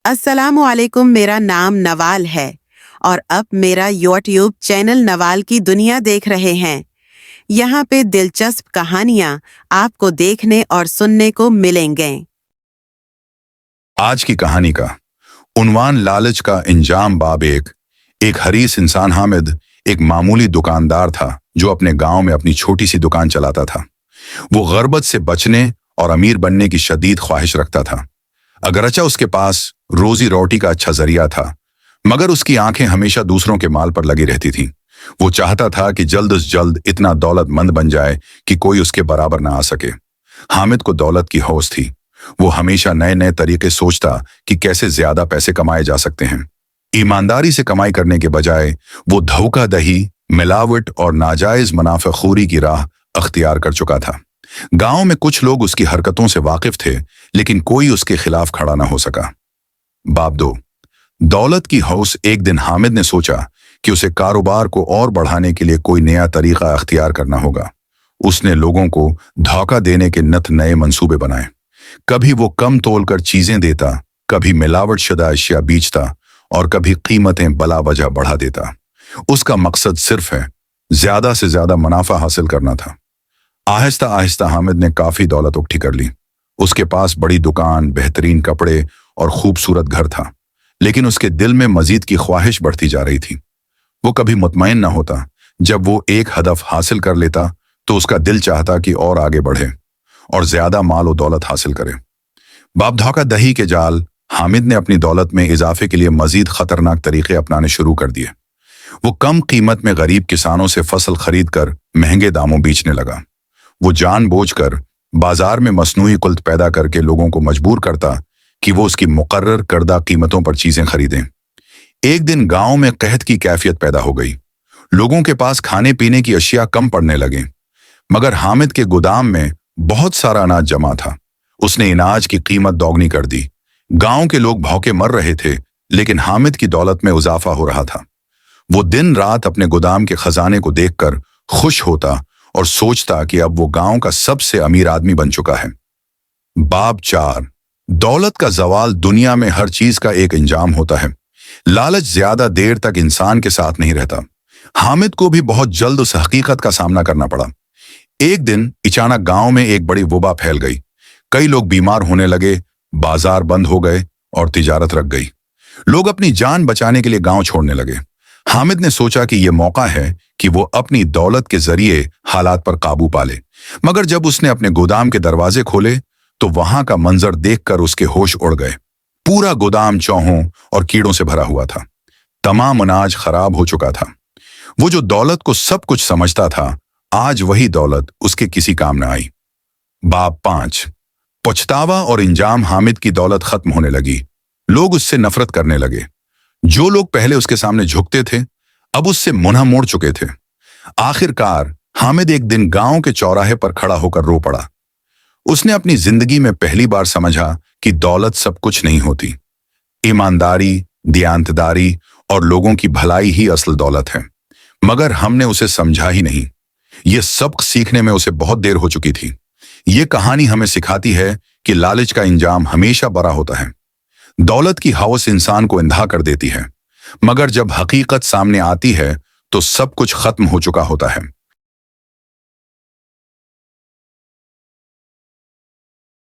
अस्सलामुअलैकुम। मेरा नाम नवाल है और अब मेरा यूट्यूब चैनल नवाल की दुनिया देख रहे हैं। यहाँ पे दिलचस्प कहानियाँ आपको देखने और सुनने को मिलेंगे। आज की कहानी का उन्वान लालच का इंजाम बाब एक हरीस इंसान हामिद एक मामूली दुकानदार था जो अपने गांव में अपनी छोटी सी दुकान चलाता था। वो गर्बत से बचने और अमीर बनने की शदीद ख्वाहिश रखता था। अगरचा उसके पास रोजी रोटी का अच्छा जरिया था, मगर उसकी आंखें हमेशा दूसरों के माल पर लगी रहती थीं। वो चाहता था कि जल्द से जल्द इतना दौलतमंद बन जाए कि कोई उसके बराबर ना आ सके। हामिद को दौलत की हौस थी। वो हमेशा नए नए तरीके सोचता कि कैसे ज्यादा पैसे कमाए जा सकते हैं। ईमानदारी से कमाई करने के बजाय वो धोखाधड़ी, मिलावट और नाजायज मुनाफाखोरी की राह अख्तियार कर चुका था। गांव में कुछ लोग उसकी हरकतों से वाकिफ थे, लेकिन कोई उसके खिलाफ खड़ा ना हो सका। बाब 2। दौलत की हौस। एक दिन हामिद ने सोचा कि उसे कारोबार को और बढ़ाने के लिए कोई नया तरीका अख्तियार करना होगा। उसने लोगों को धोखा देने के नत नए मंसूबे बनाए। कभी वो कम तोल कर चीजें देता, कभी मिलावटशुदा अशिया बेचता और कभी कीमतें बला वजह बढ़ा देता। उसका मकसद सिर्फ ज्यादा से ज्यादा मुनाफा हासिल करना था। आहिस्ता आहिस्ता हामिद ने काफी दौलत इकट्ठी कर ली। उसके पास बड़ी दुकान, बेहतरीन कपड़े और खूबसूरत घर था, लेकिन उसके दिल में मजीद की ख्वाहिश बढ़ती जा रही थी। वो कभी मुतमईन न होता। जब वो एक हदफ हासिल कर लेता तो उसका दिल चाहता कि और आगे बढ़े और ज्यादा माल और दौलत हासिल करे। बाप धोखाधड़ी के जाल। हामिद ने अपनी दौलत में इजाफे के लिए मजीद खतरनाक तरीके अपनाने शुरू कर दिए। वो कम कीमत में गरीब किसानों से फसल खरीद कर महंगे दामों बेचने लगा। वो जानबूझकर बाजार में मसनूई कुल्त पैदा करके लोगों को मजबूर करता कि वो उसकी मुकर्रर करदा कीमतों पर चीजें खरीदें। एक दिन गांव में कहत की कैफियत पैदा हो गई। लोगों के पास खाने पीने की अशिया कम पड़ने लगे, मगर हामिद के गोदाम में बहुत सारा अनाज जमा था। उसने अनाज की कीमत दोगुनी कर दी। गांव के लोग भूखे मर रहे थे, लेकिन हामिद की दौलत में इजाफा हो रहा था। वो दिन रात अपने गोदाम के खजाने को देखकर खुश होता और सोचता कि अब वो गांव का सबसे अमीर आदमी बन चुका है। बाब 4। दौलत का जवाल। दुनिया में हर चीज का एक इंजाम होता है। लालच ज्यादा देर तक इंसान के साथ नहीं रहता। हामिद को भी बहुत जल्द उस हकीकत का सामना करना पड़ा। एक दिन अचानक गांव में एक बड़ी वबा फैल गई। कई लोग बीमार होने लगे, बाजार बंद हो गए और तिजारत रख गई। लोग अपनी जान बचाने के लिए गांव छोड़ने लगे। हामिद ने सोचा कि यह मौका है कि वो अपनी दौलत के जरिए हालात पर काबू पा ले। मगर जब उसने अपने गोदाम के दरवाजे खोले तो वहां का मंजर देखकर उसके होश उड़ गए। पूरा गोदाम चौहों और कीड़ों से भरा हुआ था। तमाम अनाज खराब हो चुका था। वो जो दौलत को सब कुछ समझता था, आज वही दौलत उसके किसी काम न आई। बाब 5। पछतावा और इंजाम। हामिद की दौलत खत्म होने लगी। लोग उससे नफरत करने लगे। जो लोग पहले उसके सामने झुकते थे, अब उससे मुंह मोड़ चुके थे। आखिरकार हामिद एक दिन गांव के चौराहे पर खड़ा होकर रो पड़ा। उसने अपनी जिंदगी में पहली बार समझा कि दौलत सब कुछ नहीं होती। ईमानदारी, दियांतदारी और लोगों की भलाई ही असल दौलत है। मगर हमने उसे समझा ही नहीं। यह सबक सीखने में उसे बहुत देर हो चुकी थी। ये कहानी हमें सिखाती है कि लालच का इंजाम हमेशा बड़ा होता है। दौलत की हवस इंसान को अंधा कर देती है, मगर जब हकीकत सामने आती है तो सब कुछ खत्म हो चुका होता है।